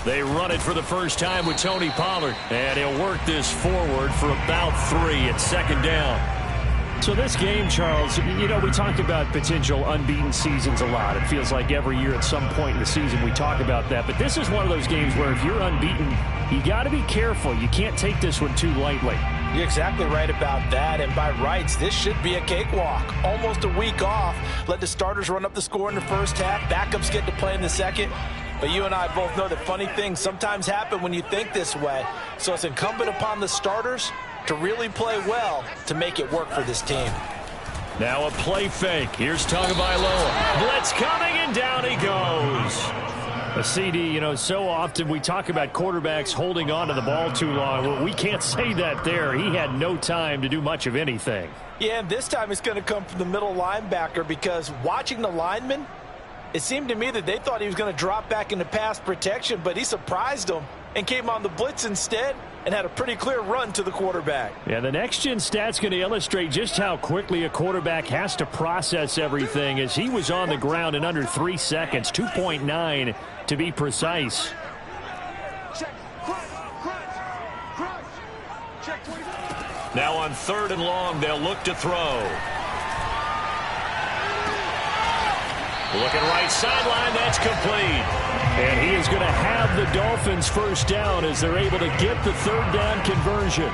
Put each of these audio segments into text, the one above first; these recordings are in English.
They run it for the first time with Tony Pollard. And he'll work this forward for about 3 at second down. So this game, Charles, you know, we talk about potential unbeaten seasons a lot. It feels like every year at some point in the season we talk about that. But this is one of those games where if you're unbeaten, you got to be careful. You can't take this one too lightly. You're exactly right about that, and by rights, this should be a cakewalk. Almost a week off. Let the starters run up the score in the first half. Backups get to play in the second. But you and I both know that funny things sometimes happen when you think this way. So it's incumbent upon the starters to really play well to make it work for this team. Now a play fake. Here's Tagovailoa. Blitz coming, and down he goes. A CD, you know, so often we talk about quarterbacks holding on to the ball too long. Well, we can't say that there. He had no time to do much of anything. Yeah, and this time it's going to come from the middle linebacker because watching the lineman, it seemed to me that they thought he was going to drop back into pass protection, but he surprised them and came on the blitz instead and had a pretty clear run to the quarterback. Yeah, the next-gen stat's going to illustrate just how quickly a quarterback has to process everything as he was on the ground in under 3 seconds, 2.9 to be precise. Now on 3rd and long, they'll look to throw. Looking right sideline, that's complete. And he is going to have the Dolphins first down as they're able to get the 3rd down conversion.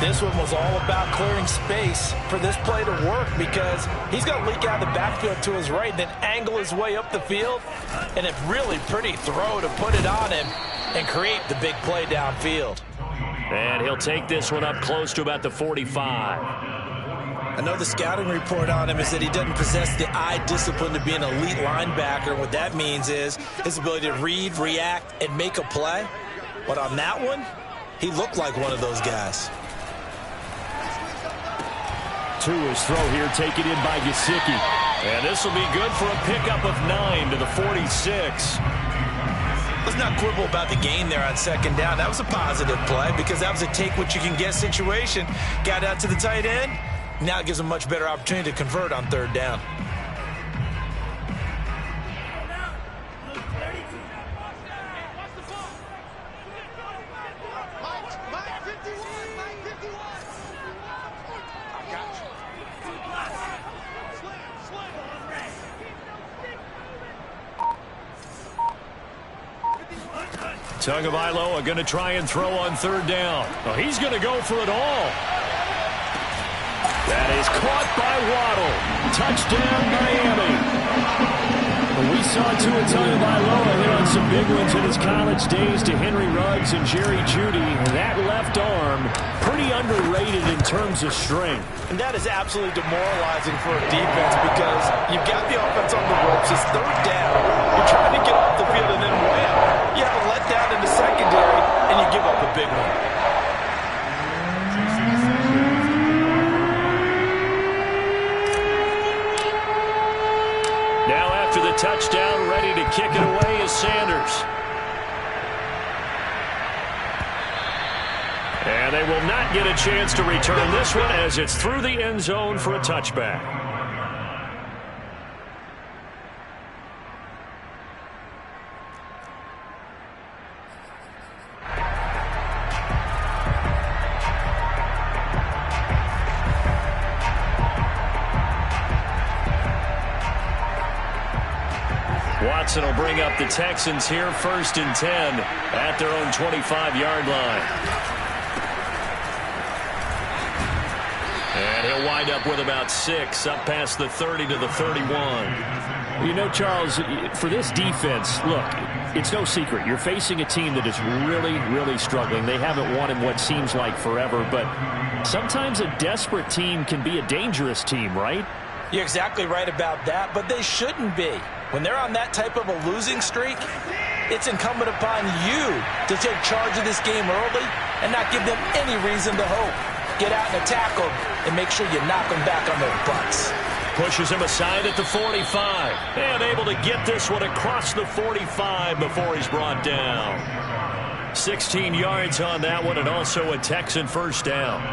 This one was all about clearing space for this play to work because he's going to leak out the backfield to his right, then angle his way up the field. And a really pretty throw to put it on him and create the big play downfield. And he'll take this one up close to about the 45. I know the scouting report on him is that he doesn't possess the eye discipline to be an elite linebacker. What that means is his ability to read, react, and make a play. But on that one, he looked like one of those guys. To his throw here, taken in by Gesicki. And this will be good for a pickup of 9 to the 46. Let's not quibble about the gain there on 2nd down. That was a positive play because that was a take-what-you-can-get situation. Got out to the tight end. Now it gives them a much better opportunity to convert on 3rd down. Tagovailoa going to try and throw on 3rd down. Oh, he's going to go for it all. That is caught by Waddle. Touchdown, Miami. We saw Tua Tagovailoa hit on some big ones in his college days to Henry Ruggs and Jerry Jeudy. That left arm, pretty underrated in terms of strength. And that is absolutely demoralizing for a defense because you've got the offense on the ropes. It's 3rd down. You're trying to get off the field and then wham. You have a letdown in the secondary, and you give up a big one. Now after the touchdown, ready to kick it away is Sanders. And they will not get a chance to return this one as it's through the end zone for a touchback. Watson will bring up the Texans here 1st and 10 at their own 25-yard line. And he'll wind up with about 6 up past the 30 to the 31. You know, Charles, for this defense, look, it's no secret. You're facing a team that is really, really struggling. They haven't won in what seems like forever, but sometimes a desperate team can be a dangerous team, right? You're exactly right about that, but they shouldn't be. When they're on that type of a losing streak, it's incumbent upon you to take charge of this game early and not give them any reason to hope. Get out and attack them and make sure you knock them back on their butts. Pushes him aside at the 45. And able to get this one across the 45 before he's brought down. 16 yards on that one and also a Texan first down.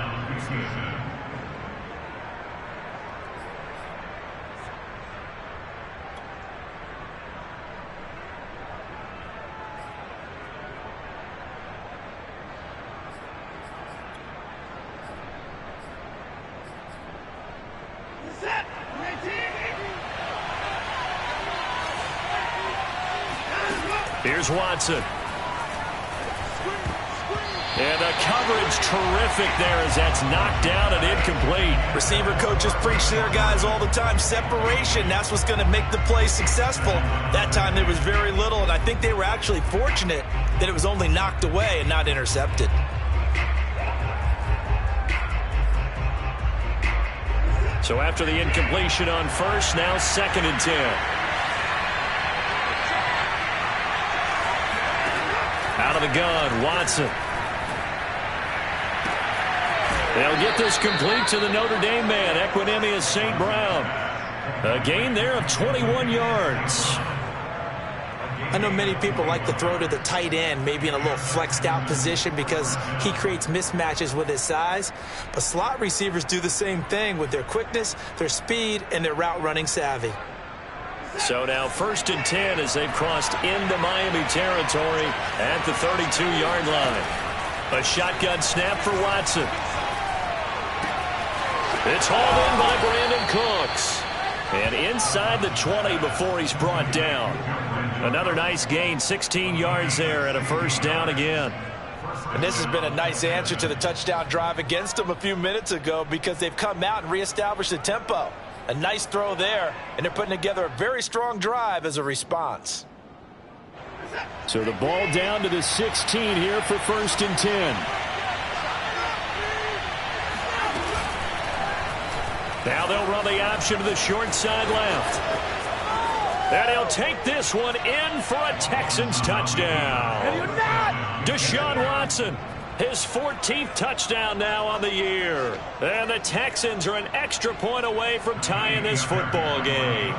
Here's Watson. And the coverage terrific there as that's knocked down and incomplete. Receiver coaches preach to their guys all the time. Separation, that's what's going to make the play successful. That time there was very little, and I think they were actually fortunate that it was only knocked away and not intercepted. So after the incompletion on first, now 2nd and 10. Out of the gun, Watson. They'll get this complete to the Notre Dame man, Equinemius St. Brown. A gain there of 21 yards. I know many people like to throw to the tight end, maybe in a little flexed out position because he creates mismatches with his size. But slot receivers do the same thing with their quickness, their speed, and their route running savvy. So now 1st and 10 as they've crossed into Miami territory at the 32-yard line. A shotgun snap for Watson. It's hauled in by Brandon Cooks. And inside the 20 before he's brought down. Another nice gain, 16 yards there and a 1st down again. And this has been a nice answer to the touchdown drive against them a few minutes ago because they've come out and reestablished the tempo. A nice throw there, and they're putting together a very strong drive as a response. So the ball down to the 16 here for 1st and 10. Now they'll run the option to the short side left. And he'll take this one in for a Texans touchdown. Deshaun Watson, his 14th touchdown now on the year. And the Texans are an extra point away from tying this football game.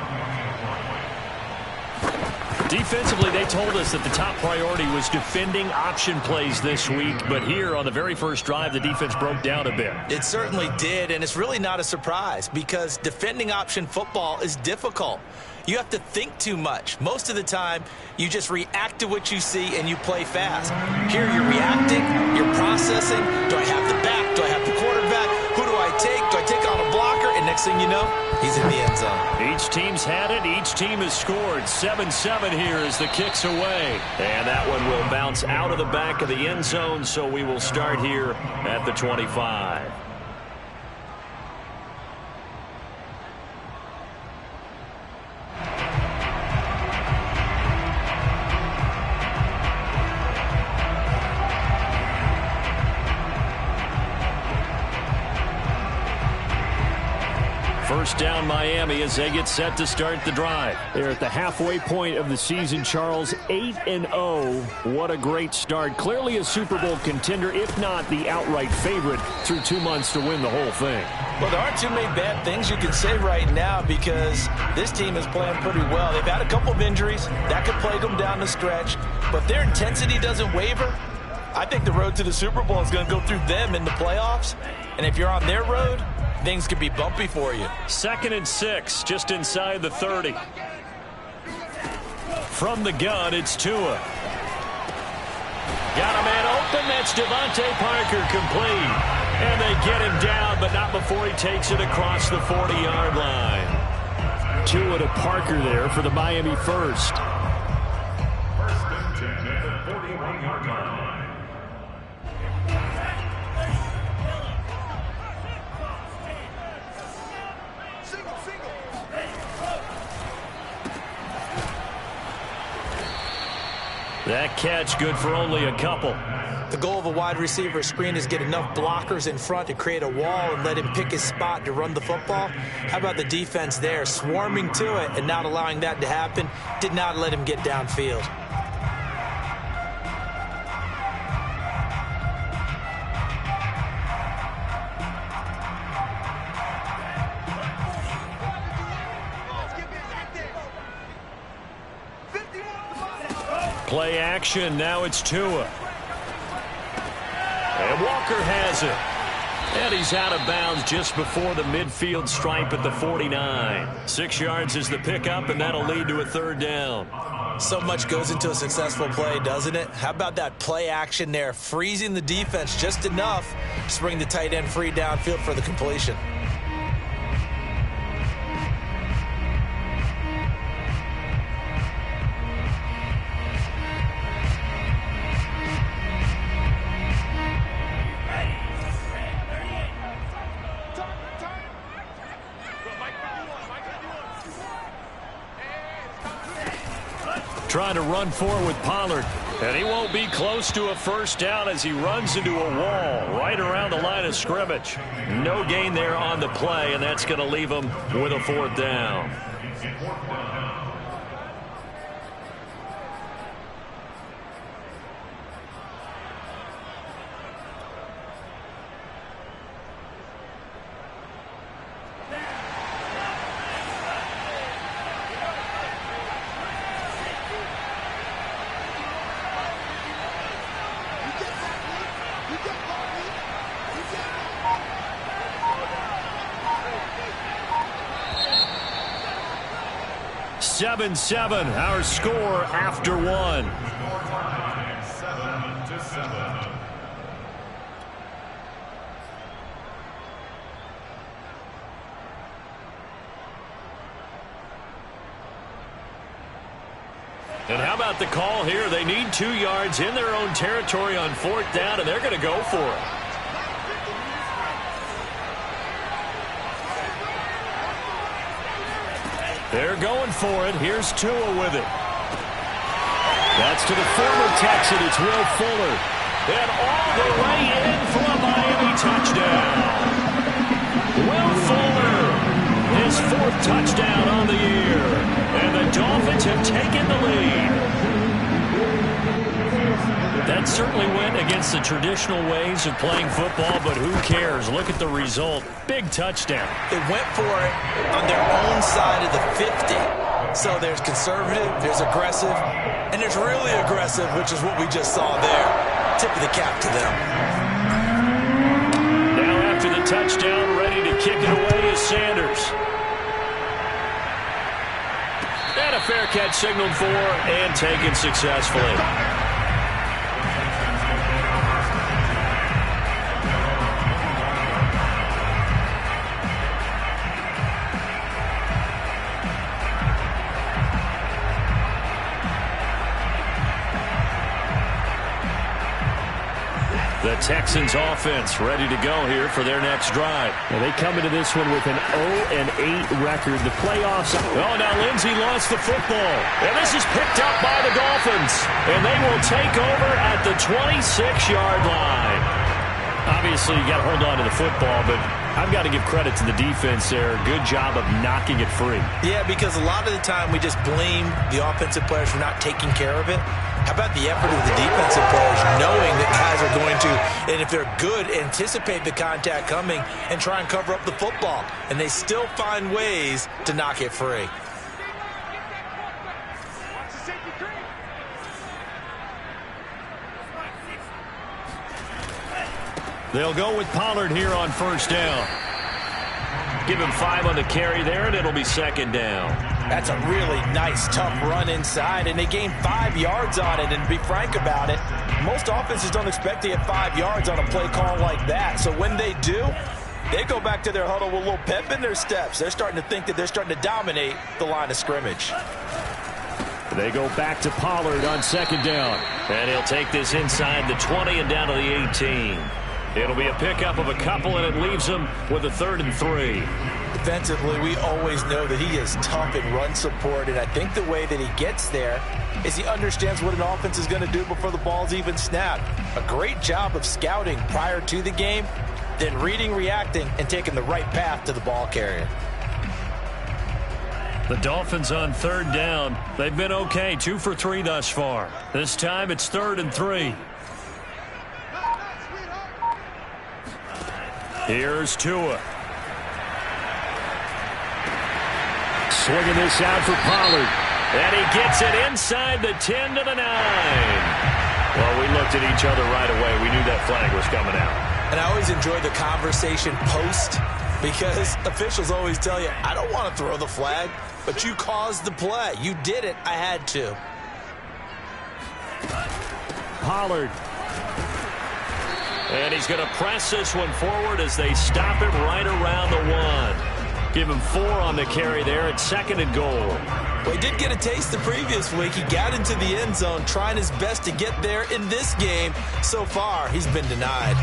Defensively, they told us that the top priority was defending option plays this week. But here on the very first drive, the defense broke down a bit. It certainly did, and it's really not a surprise because defending option football is difficult. You have to think too much. Most of the time, you just react to what you see and you play fast. Here you're reacting, you're processing. Do I have the back? Do I have the quarterback? Who do I take? Do I take on a blocker? And next thing you know, he's in the end zone. Each team's had it. Each team has scored. 7-7 here as the kick's away. And that one will bounce out of the back of the end zone, so we will start here at the 25. First down Miami as they get set to start the drive. They're at the halfway point of the season, Charles. 8-0. What a great start. Clearly a Super Bowl contender, if not the outright favorite, through 2 months to win the whole thing. Well, there aren't too many bad things you can say right now because this team is playing pretty well. They've had a couple of injuries. That could plague them down the stretch. But if their intensity doesn't waver, I think the road to the Super Bowl is going to go through them in the playoffs. And if you're on their road, things could be bumpy for you. 2nd and 6, just inside the 30. From the gun, it's Tua. Got a man open. That's Devontae Parker complete. And they get him down, but not before he takes it across the 40-yard line. Tua to Parker there for the Miami first. First and 10 at the 41-yard line. That catch good for only a couple. The goal of a wide receiver screen is get enough blockers in front to create a wall and let him pick his spot to run the football. How about the defense there, swarming to it and not allowing that to happen? Did not let him get downfield. Play action, now it's Tua. And Walker has it. And he's out of bounds just before the midfield stripe at the 49. 6 yards is the pickup, and that'll lead to a 3rd down. So much goes into a successful play, doesn't it? How about that play action there, freezing the defense just enough to bring the tight end free downfield for the completion. trying to run forward with Pollard. And he won't be close to a first down as he runs into a wall right around the line of scrimmage. No gain there on the play, and that's going to leave him with a fourth down. Seven, our score after one. Time 7-7. And how about the call here? They need 2 yards in their own territory on fourth down, and they're going to go for it. They're going for it. Here's Tua with it. That's to the former Texan. It's Will Fuller. And all the way in for a Miami touchdown. Will Fuller, his 4th touchdown on the year. And the Dolphins have taken the lead. That certainly went against the traditional ways of playing football, but who cares? Look at the result. Big touchdown. They went for it on their own side of the 50. So there's conservative, there's aggressive, and there's really aggressive, which is what we just saw there. Tip of the cap to them. Now after the touchdown, ready to kick it away is Sanders. And a fair catch signaled for and taken successfully. The Texans offense ready to go here for their next drive. Well, they come into this one with an 0-8 record. The playoffs. Oh, now Lindsey lost the football. And this is picked up by the Dolphins. And they will take over at the 26-yard line. Obviously, you got to hold on to the football, but I've got to give credit to the defense there. Good job of knocking it free. Yeah, because a lot of the time we just blame the offensive players for not taking care of it. How about the effort of the defensive players knowing that guys are going to, and if they're good, anticipate the contact coming and try and cover up the football. And they still find ways to knock it free. They'll go with Pollard here on first down. Give him 5 on the carry there, and it'll be second down. That's a really nice, tough run inside, and they gained 5 yards on it. And to be frank about it, most offenses don't expect to get 5 yards on a play call like that. So when they do, they go back to their huddle with a little pep in their steps. They're starting to think that they're starting to dominate the line of scrimmage. They go back to Pollard on second down. And he'll take this inside the 20 and down to the 18. It'll be a pickup of a couple, and it leaves him with a 3rd and 3. Defensively, we always know that he is tough in run support, and I think the way that he gets there is he understands what an offense is going to do before the ball's even snapped. A great job of scouting prior to the game, then reading, reacting, and taking the right path to the ball carrier. The Dolphins on 3rd down. They've been okay, 2 for 3 thus far. This time it's 3rd and 3. Here's Tua. Swinging this out for Pollard. And he gets it inside the 10 to the 9. Well, we looked at each other right away. We knew that flag was coming out. And I always enjoy the conversation post because officials always tell you, I don't want to throw the flag, but you caused the play. You did it. I had to. Pollard. And he's going to press this one forward as they stop him right around the 1. Give him 4 on the carry there at 2nd and goal. Well, he did get a taste the previous week. He got into the end zone, trying his best to get there in this game. So far, he's been denied.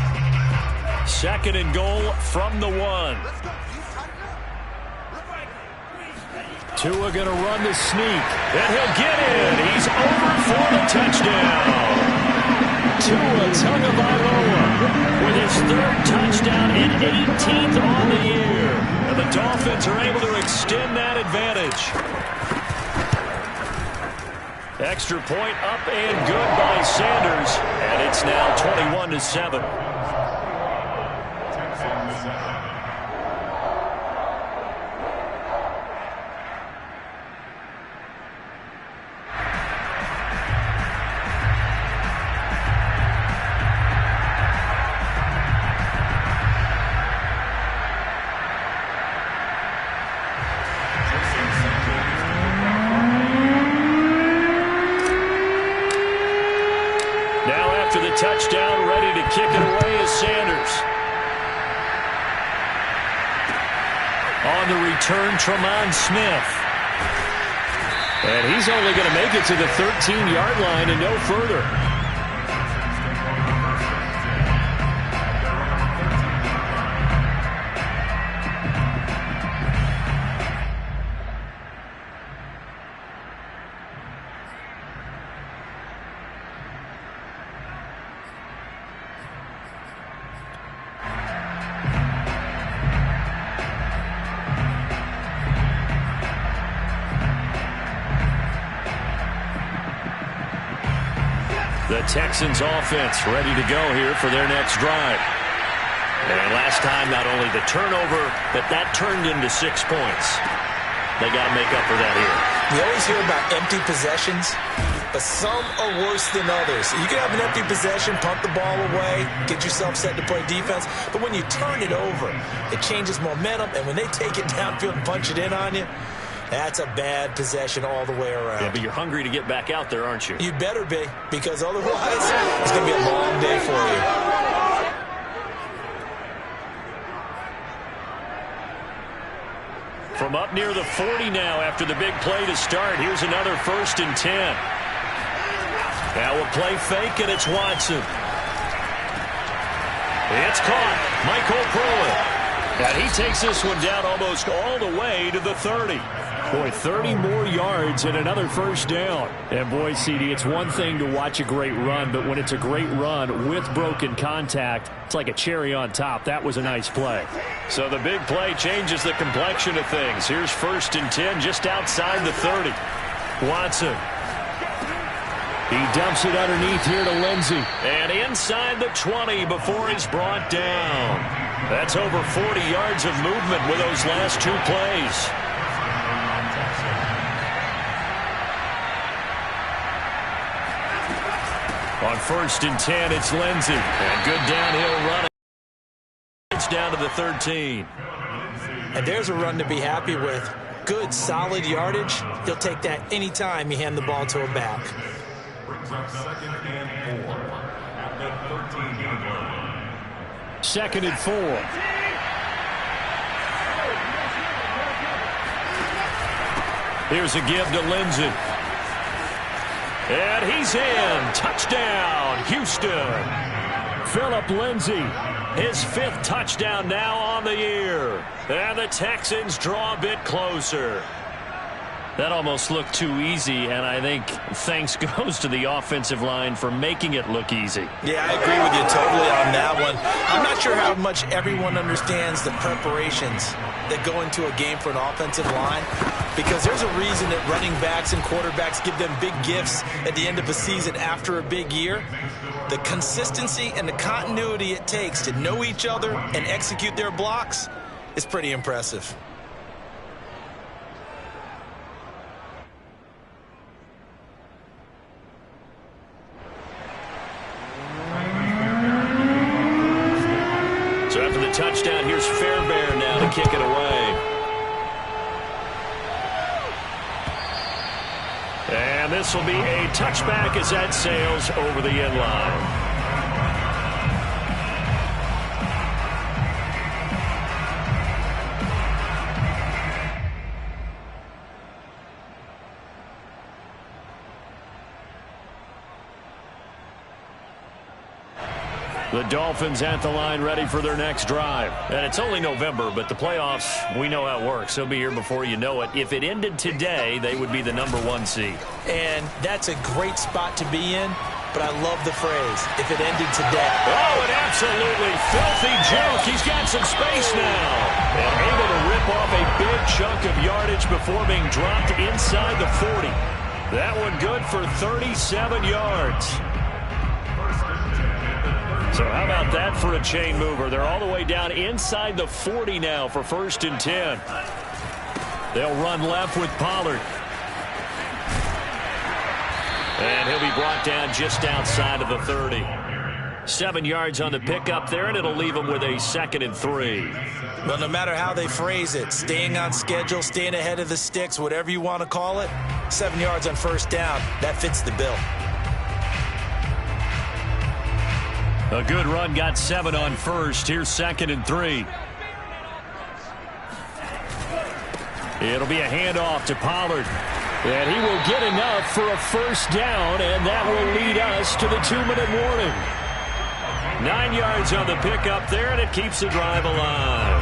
2nd and goal from the 1. Tua going to run the sneak, and he'll get in. He's over for the touchdown. Tua Tagovailoa with his 3rd touchdown and 18th on the year. And the Dolphins are able to extend that advantage. Extra point up and good by Sanders. And it's now 21-7. Touchdown, ready to kick it away is Sanders. On the return, Tremont Smith. And he's only going to make it to the 13-yard line and no further. The Texans offense ready to go here for their next drive. And last time, not only the turnover, but that turned into 6 points. They got to make up for that here. We always hear about empty possessions, but some are worse than others. You can have an empty possession, punt the ball away, get yourself set to play defense, but when you turn it over, it changes momentum, and when they take it downfield and punch it in on you, that's a bad possession all the way around. Yeah, but you're hungry to get back out there, aren't you? You better be, because otherwise it's going to be a long day for you. From up near the 40 now after the big play to start. Here's another 1st and 10. Now a play fake, and it's Watson. It's caught. Michael Pruitt. And he takes this one down almost all the way to the 30. Boy, 30 more yards and another 1st down. And boy, CD, it's one thing to watch a great run, but when it's a great run with broken contact, it's like a cherry on top. That was a nice play. So the big play changes the complexion of things. Here's 1st and 10 just outside the 30. Watson. He dumps it underneath here to Lindsey. And inside the 20 before he's brought down. That's over 40 yards of movement with those last 2 plays. On 1st and 10, it's Lindsey. And good downhill run. It's down to the 13. And there's a run to be happy with. Good, solid yardage. He'll take that anytime you hand the ball to him back. Brings up 2nd and 4 at the 13-yard line. 2nd and 4. Here's a give to Lindsey. And he's in. Touchdown, Houston. Phillip Lindsey, his 5th touchdown now on the year. And the Texans draw a bit closer. That almost looked too easy, and I think thanks goes to the offensive line for making it look easy. Yeah, I agree with you totally on that one. I'm not sure how much everyone understands the preparations that go into a game for an offensive line, because there's a reason that running backs and quarterbacks give them big gifts at the end of a season after a big year. The consistency and the continuity it takes to know each other and execute their blocks is pretty impressive. So after the touchdown, here's Fairbairn now to kick it away. And this will be a touchback as that sails over the end line. The Dolphins at the line ready for their next drive. And it's only November, but the playoffs, we know how it works. They'll be here before you know it. If it ended today, they would be the #1 seed. And that's a great spot to be in, but I love the phrase, if it ended today. Oh, an absolutely filthy juke. He's got some space now. And able to rip off a big chunk of yardage before being dropped inside the 40. That one good for 37 yards. So how about that for a chain mover? They're all the way down inside the 40 now for 1st and 10. They'll run left with Pollard. And he'll be brought down just outside of the 30. 7 yards on the pickup there, and it'll leave him with a 2nd and 3. Well, no matter how they phrase it, staying on schedule, staying ahead of the sticks, whatever you want to call it, 7 yards on 1st down, that fits the bill. A good run, got 7 on 1st. Here's 2nd and 3. It'll be a handoff to Pollard. And he will get enough for a 1st down, and that will lead us to the 2-minute warning. 9 yards on the pickup there, and it keeps the drive alive.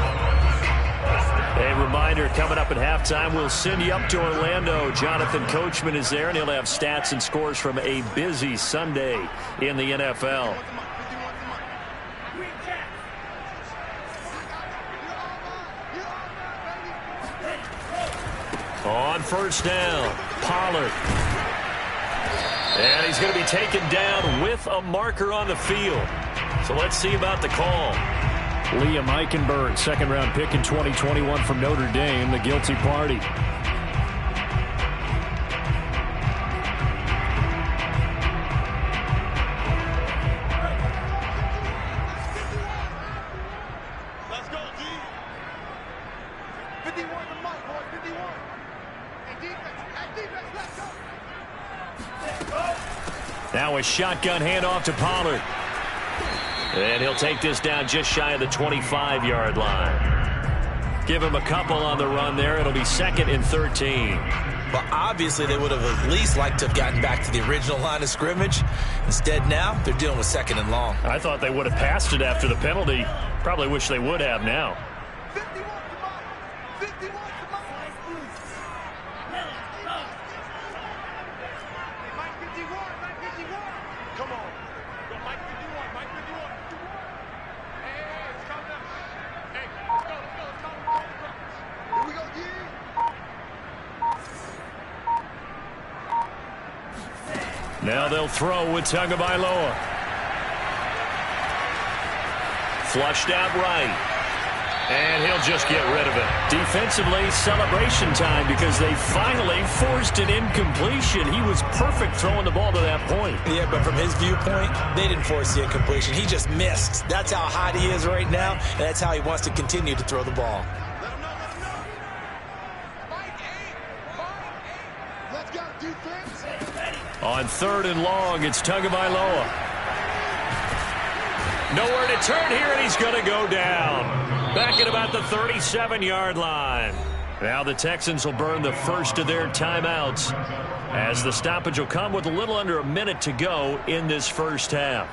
A reminder, coming up at halftime, we'll send you up to Orlando. Jonathan Coachman is there, and he'll have stats and scores from a busy Sunday in the NFL. On 1st down, Pollard. And he's going to be taken down with a marker on the field. So let's see about the call. Liam Eichenberg, 2nd-round pick in 2021 from Notre Dame, the guilty party. Let's go, D. 51 to Mike, boy, 51. Now a shotgun handoff to Pollard. And he'll take this down just shy of the 25-yard line. Give him a couple on the run there. It'll be 2nd and 13. Well, obviously they would have at least liked to have gotten back to the original line of scrimmage. Instead now, they're dealing with 2nd and long. I thought they would have passed it after the penalty. Probably wish they would have now. 51 to Mike. 51 to Mike. Mike 51, Mike 51. Come on. Go Mike 51, Mike 51. Hey, it's coming up. Hey, let's go. Here we go, D. Now they'll throw with Tagovailoa. Flushed out right. And he'll just get rid of it. Defensively, celebration time because they finally forced an incompletion. He was perfect throwing the ball to that point. Yeah, but from his viewpoint, they didn't force the incompletion. He just missed. That's how hot he is right now, and that's how he wants to continue to throw the ball. Let him know. Mike 8. Let's go, defense. On 3rd and long, it's Tagovailoa. Nowhere to turn here, and he's going to go down. Back at about the 37-yard line. Now the Texans will burn the first of their timeouts as the stoppage will come with a little under a minute to go in this 1st half.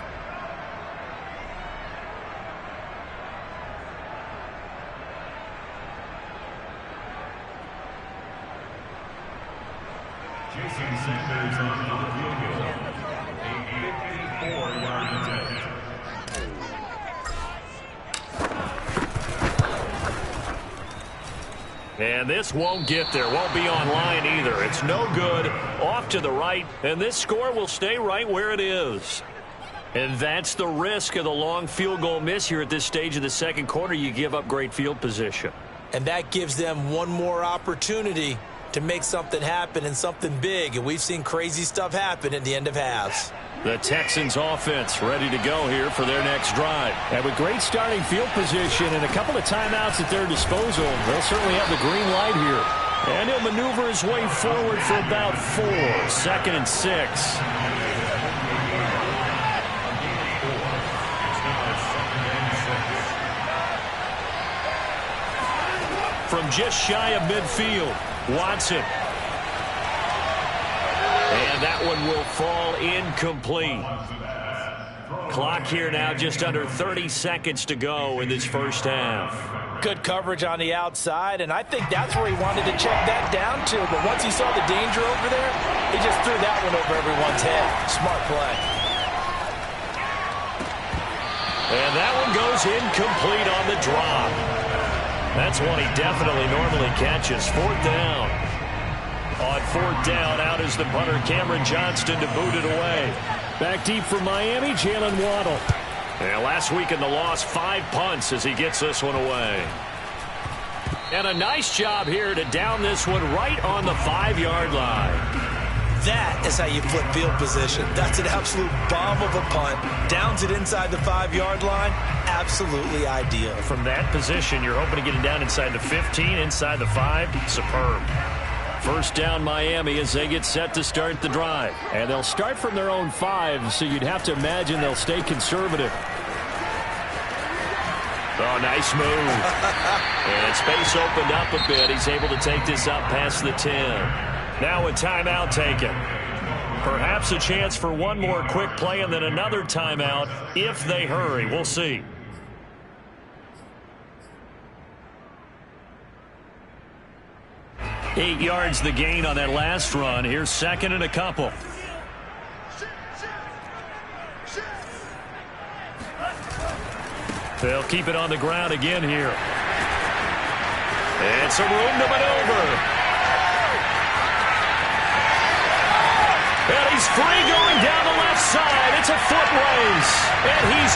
Jason Sanders on the field goal. A 54-yard attempt. And this won't get there. Won't be online either. It's no good. Off to the right. And this score will stay right where it is. And that's the risk of the long field goal miss here at this stage of the 2nd quarter. You give up great field position. And that gives them one more opportunity to make something happen and something big. And we've seen crazy stuff happen at the end of halves. The Texans offense ready to go here for their next drive. And with great starting field position and a couple of timeouts at their disposal, they'll certainly have the green light here. And he'll maneuver his way forward for about 4. 2nd and 6. From just shy of midfield, Watson. And that one will fall incomplete. Clock here now, just under 30 seconds to go in this first half. Good coverage on the outside, and I think that's where he wanted to check that down to. But once he saw the danger over there, he just threw that one over everyone's head. Smart play. And that one goes incomplete on the drop. That's one he definitely normally catches. Fourth down. On fourth down, out is the punter, Cameron Johnston, to boot it away. Back deep for Miami, Jalen Waddle. And last week in the loss, 5 punts as he gets this one away. And a nice job here to down this one right on the 5-yard line. That is how you flip field position. That's an absolute bomb of a punt. Downs it inside the 5-yard line. Absolutely ideal. From that position, you're hoping to get it down inside the 15, inside the 5. Superb. First down, Miami, as they get set to start the drive. And they'll start from their own 5, so you'd have to imagine they'll stay conservative. Oh, nice move. And space opened up a bit. He's able to take this up past the 10. Now a timeout taken. Perhaps a chance for one more quick play and then another timeout if they hurry. We'll see. Eight yards the gain on that last run. Here's second and a couple. They'll keep it on the ground again here. And some room to maneuver. And he's free going down the left side. It's a foot race. And he's